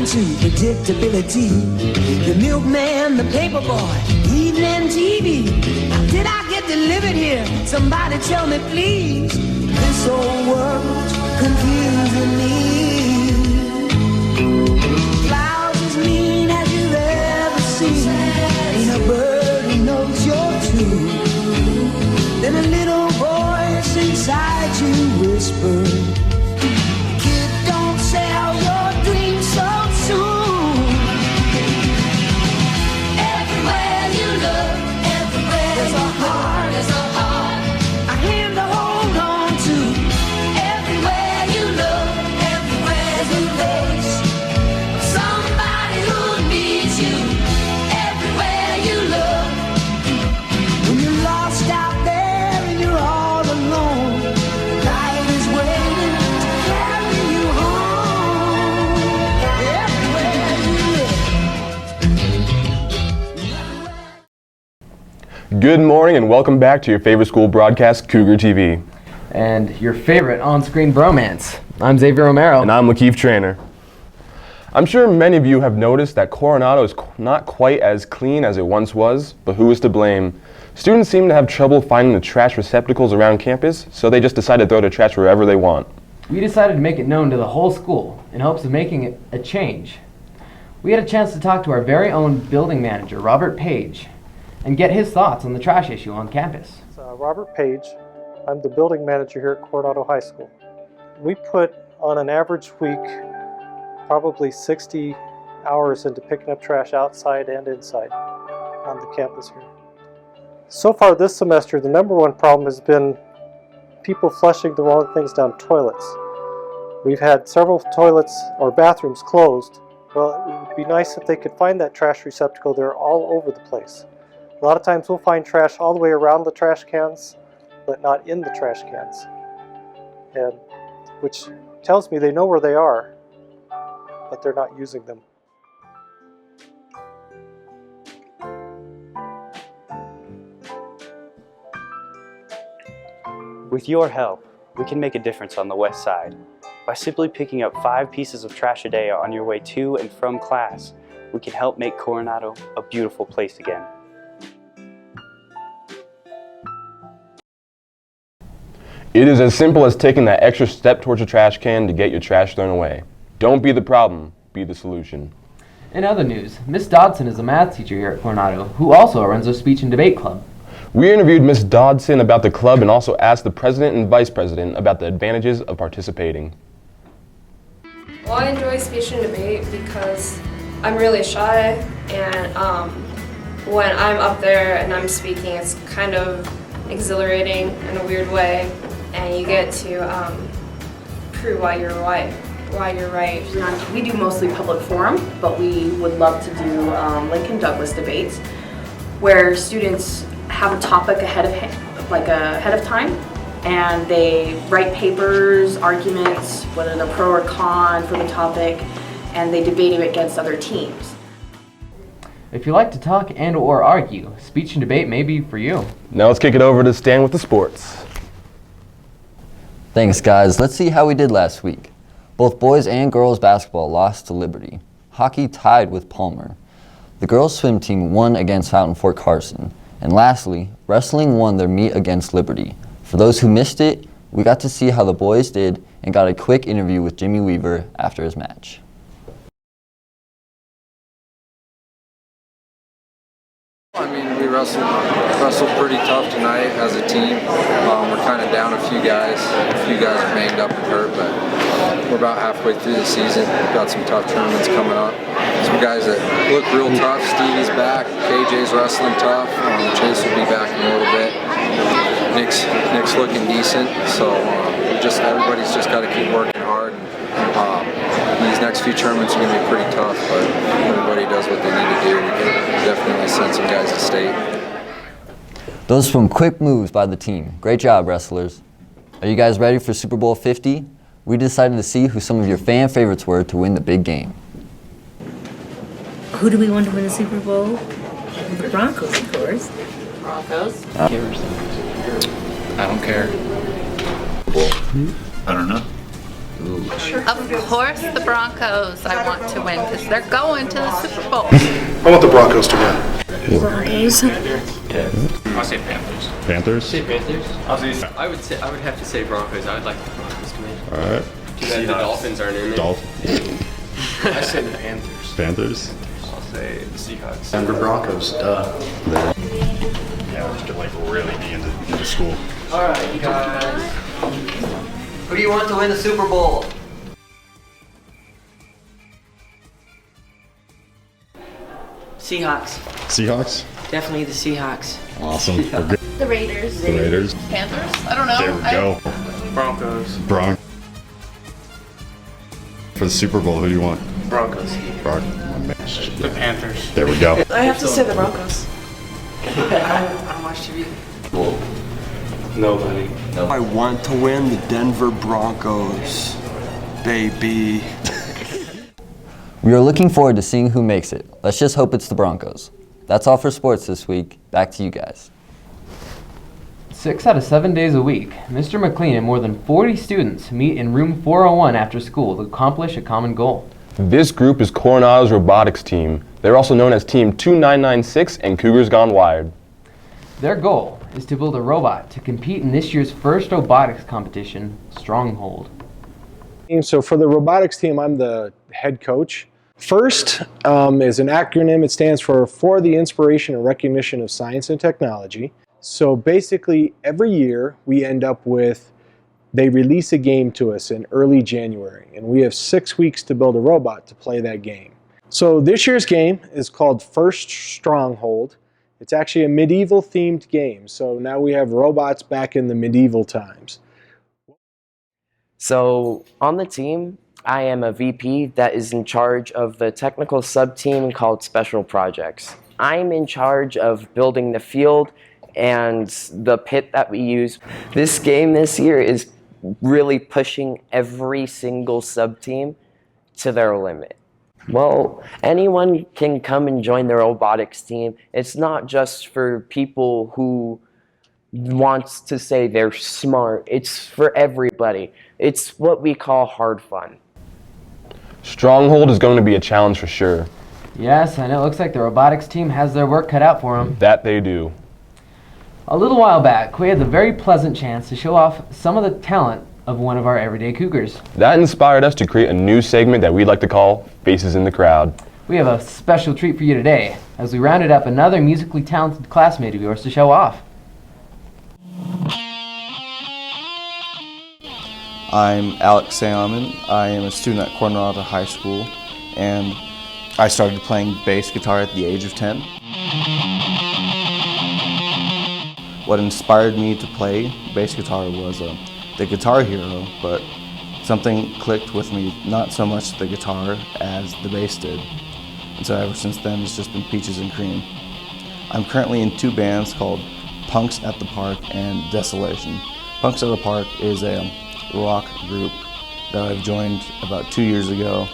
into predictability. The milkman, the paper boy, evening TV. Did I get delivered here? Somebody tell me, please. This whole world's confusing me. Flowers as mean as you've ever seen. Ain't a bird who knows you're true. Then a little voice inside you whispers, kid, don't sell your dreams so soon. Everywhere you look, everywhere there's a heart, a hand to hold on to. Everywhere you look, everywhere's a face of somebody who needs you. Everywhere you look, when you're lost out there and you're all alone, life is waiting to carry you home. Everywhere you look. Good morning and welcome back to your favorite school broadcast, Cougar TV. And your favorite on-screen bromance. I'm Xavier Romero. And I'm Lakeith Trainer. I'm sure many of you have noticed that Coronado is not quite as clean as it once was, but who is to blame? Students seem to have trouble finding the trash receptacles around campus, so they just decide to throw their trash wherever they want. We decided to make it known to the whole school in hopes of making it a change. We had a chance to talk to our very own building manager, Robert Page, and get his thoughts on the trash issue on campus. Robert Page. I'm the building manager here at Coronado High School. We put on an average week probably 60 hours into picking up trash outside and inside on the campus here. So far this semester, the number one problem has been people flushing the wrong things down toilets. We've had several toilets or bathrooms closed. Well, it would be nice if they could find that trash receptacle. They're all over the place. A lot of times we'll find trash all the way around the trash cans, but not in the trash cans, and which tells me they know where they are, but they're not using them. With your help, we can make a difference on the west side. By simply picking up 5 pieces of trash a day on your way to and from class, we can help make Coronado a beautiful place again. It is as simple as taking that extra step towards your trash can to get your trash thrown away. Don't be the problem, be the solution. In other news, Miss Dodson is a math teacher here at Coronado who also runs a speech and debate club. We interviewed Miss Dodson about the club and also asked the president and vice president about the advantages of participating. Well, I enjoy speech and debate because I'm really shy, and when I'm up there and I'm speaking, it's kind of exhilarating in a weird way, and you get to prove why you're right. We do mostly public forum, but we would love to do Lincoln Douglas debates, where students have a topic ahead of time, and they write papers, arguments, whether they're pro or con for the topic, and they debate it against other teams. If you like to talk and or argue, speech and debate may be for you. Now let's kick it over to Stan with the sports. Thanks, guys. Let's see how we did last week. Both boys and girls basketball lost to Liberty. Hockey tied with Palmer. The girls swim team won against Fountain Fort Carson. And lastly, wrestling won their meet against Liberty. For those who missed it, we got to see how the boys did and got a quick interview with Jimmy Weaver after his match. I mean, we wrestled pretty tough tonight as a team. We're kind of down a few guys. A few guys are banged up and hurt, but we're about halfway through the season. We've got some tough tournaments coming up. Some guys that look real tough. Stevie's back. KJ's wrestling tough. Chase will be back in a little bit. Nick's looking decent. So everybody's just got to keep working hard. These next few tournaments are going to be pretty tough, but everybody does what they need to do. We can definitely send some guys to state. Those are some quick moves by the team. Great job, wrestlers. Are you guys ready for Super Bowl 50? We decided to see who some of your fan favorites were to win the big game. Who do we want to win the Super Bowl? The Broncos, of course. Broncos. I don't care. I don't know. Of course, the Broncos I want to win because they're going to the Super Bowl. I want the Broncos to win. Broncos. I'll say Panthers. Panthers? Say Panthers. I would have to say Broncos. I would like the Broncos to win. All right. Too bad the Dolphins aren't in it. Dolphins. I say the Panthers. Panthers? I'll say the Seahawks. Denver Broncos, duh. Yeah, just to like really be into school. All right, guys. Who do you want to win the Super Bowl? Seahawks. Seahawks? Definitely the Seahawks. Awesome. We're good. The Raiders. The Raiders. Panthers? I don't know. There we go. Broncos. Broncos. For the Super Bowl, who do you want? Broncos. The Panthers. There we go. I have to say the Broncos. I don't watch TV. Nobody. I want to win the Denver Broncos, baby. We are looking forward to seeing who makes it. Let's just hope it's the Broncos. That's all for sports this week. Back to you guys. 6 out of 7 days a week, Mr. McLean and more than 40 students meet in room 401 after school to accomplish a common goal. This group is Coronado's robotics team. They're also known as Team 2996 and Cougars Gone Wired. Their goal is to build a robot to compete in this year's first robotics competition, Stronghold. So for the robotics team, I'm the head coach. FIRST is an acronym. It stands for the Inspiration and Recognition of Science and Technology. So basically, every year we end up with, they release a game to us in early January, and we have 6 weeks to build a robot to play that game. So this year's game is called FIRST Stronghold. It's actually a medieval themed game. So now we have robots back in the medieval times. So on the team, I am a VP that is in charge of the technical sub-team called Special Projects. I'm in charge of building the field and the pit that we use. This game this year is really pushing every single sub-team to their limit. Well, anyone can come and join the robotics team. It's not just for people who wants to say they're smart. It's for everybody. It's what we call hard fun. Stronghold is going to be a challenge for sure. Yes, and it looks like the robotics team has their work cut out for them. That they do. A little while back, we had the very pleasant chance to show off some of the talent of one of our everyday Cougars. That inspired us to create a new segment that we'd like to call Faces in the Crowd. We have a special treat for you today, as we rounded up another musically talented classmate of yours to show off. I'm Alex Salmon. I am a student at Coronado High School, and I started playing bass guitar at the age of 10. What inspired me to play bass guitar was the Guitar Hero, but something clicked with me, not so much the guitar as the bass did. And so ever since then, it's just been peaches and cream. I'm currently in 2 bands called Punks at the Park and Desolation. Punks at the Park is a rock group that I've joined about 2 years ago.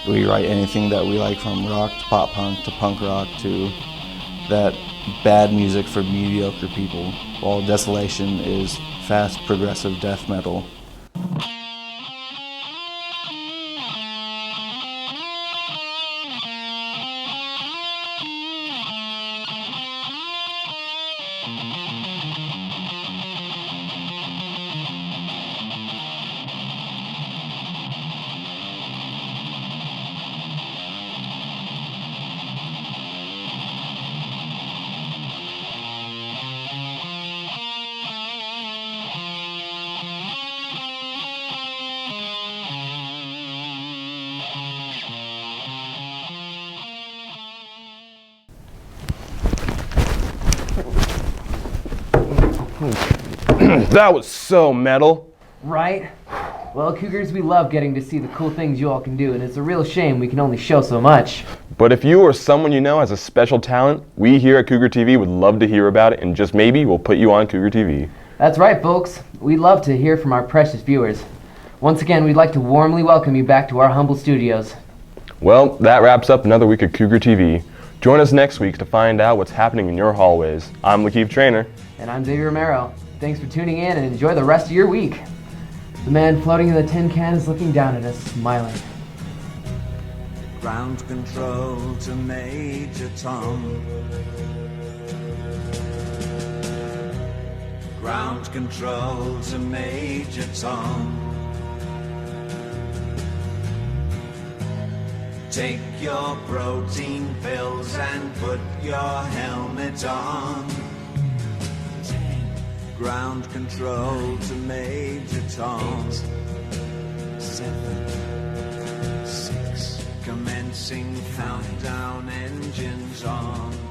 We write anything that we like, from rock to pop punk to punk rock to that bad music for mediocre people, while Desolation is fast progressive death metal. That was so metal. Right? Well, Cougars, we love getting to see the cool things you all can do, and it's a real shame we can only show so much. But if you or someone you know has a special talent, we here at Cougar TV would love to hear about it, and just maybe we'll put you on Cougar TV. That's right, folks. We'd love to hear from our precious viewers. Once again, we'd like to warmly welcome you back to our humble studios. Well, that wraps up another week of Cougar TV. Join us next week to find out what's happening in your hallways. I'm Lakeith Trainer. And I'm Xavier Romero. Thanks for tuning in, and enjoy the rest of your week. The man floating in the tin can is looking down at us, smiling. Ground control to Major Tom. Ground control to Major Tom. Take your protein pills and put your helmet on. Ground control to Major Tom. 8, 7, 6. Commencing countdown, engines on.